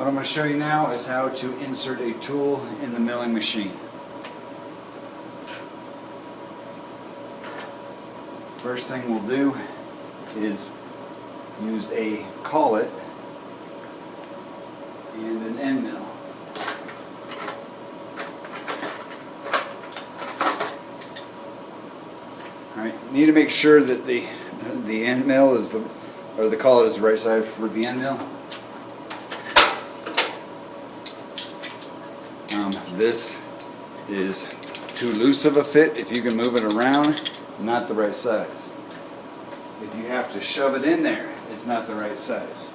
What I'm going to show you now is how to insert a tool in the milling machine. First thing we'll do is use a collet and an end mill. Alright, need to make sure that the end mill is the collet is the right side for the end mill. This is too loose of a fit. If you can move it around, not the right size. If you have to shove it in there, it's not the right size.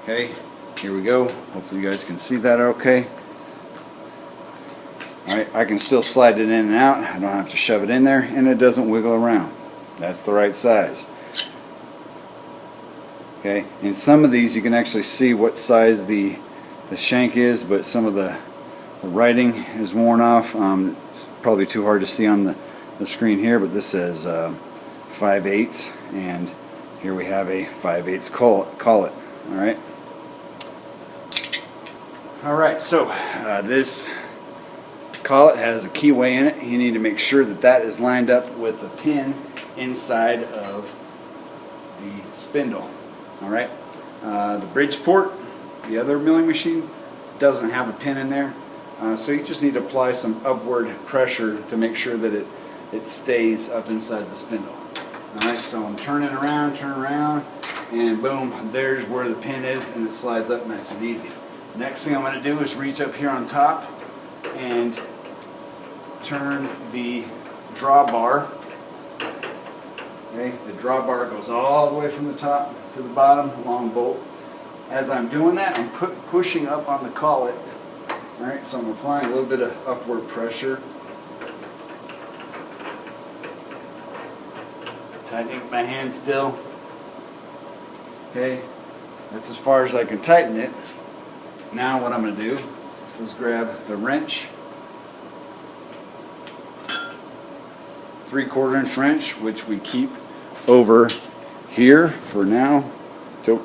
Okay, here we go. Hopefully you guys can see that okay. Alright, I can still slide it in and out. I don't have to shove it in there, and it doesn't wiggle around. That's the right size. Okay, in some of these you can actually see what size the shank is, but some of the writing is worn off. It's probably too hard to see on the screen here, but this says 5/8, and here we have a 5/8 collet. Alright. Alright, so this collet has a keyway in it. You need to make sure that that is lined up with the pin inside of the spindle. Alright, the Bridgeport, the other milling machine, doesn't have a pin in there, so you just need to apply some upward pressure to make sure that it stays up inside the spindle. Alright, so I'm turning around, and boom, there's where the pin is, and it slides up nice and easy. Next thing I'm going to do is reach up here on top and turn the drawbar. Okay, the drawbar goes all the way from the top to the bottom, long bolt. As I'm doing that, I'm pushing up on the collet. Alright, so I'm applying a little bit of upward pressure. Tightening my hand still. Okay, that's as far as I can tighten it. Now what I'm going to do is grab the wrench, 3/4 inch wrench, which we keep over here for now till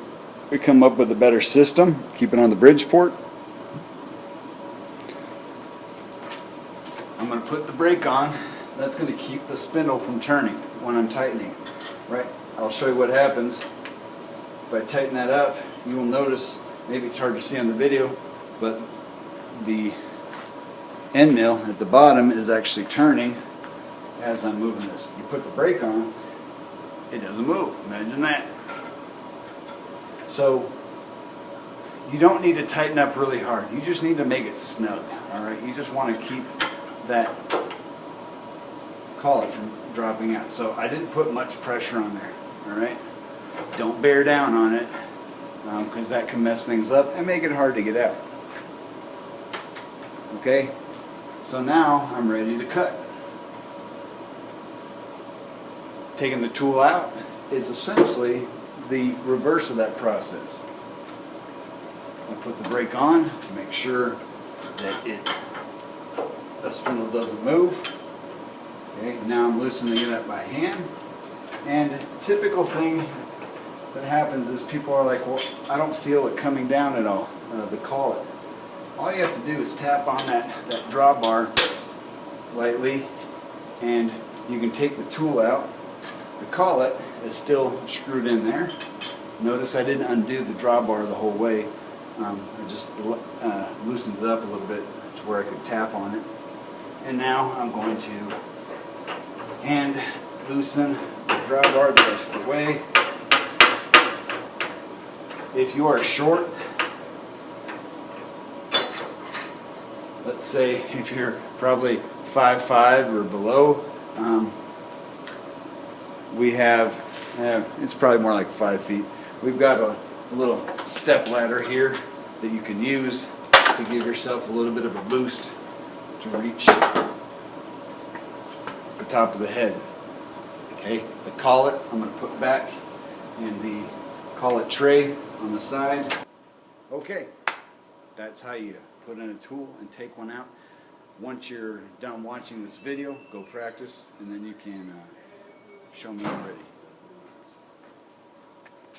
we come up with a better system. Keep it on the Bridgeport. I'm going to put the brake on. That's going to keep the spindle from turning when I'm tightening. Right? I'll show you what happens if I tighten that up. You will notice, maybe it's hard to see on the video, but the end mill at the bottom is actually turning as I'm moving this. You put the brake on, it doesn't move. Imagine that. So you don't need to tighten up really hard. You just need to make it snug. Alright, you just want to keep that collet from dropping out. So I didn't put much pressure on there. Alright, don't bear down on it, because that can mess things up and make it hard to get out. Okay, so now I'm ready to cut. Taking the tool out is essentially the reverse of that process. I put the brake on to make sure that the spindle doesn't move. Okay, now I'm loosening it up by hand. And typical thing that happens is people are like, well, I don't feel it coming down at all, the collet. All you have to do is tap on that drawbar lightly, and you can take the tool out. The collet is still screwed in there. Notice I didn't undo the drawbar the whole way. I just loosened it up a little bit to where I could tap on it. And now I'm going to hand loosen the drawbar the rest of the way. If you are short, let's say if you're probably 5'5" or below, we have, it's probably more like 5 feet. We've got a little step ladder here that you can use to give yourself a little bit of a boost to reach the top of the head. Okay, the collet I'm going to put back in the collet tray on the side. Okay, that's how you put in a tool and take one out. once you're done watching this video, go practice, and then you can show me you're ready.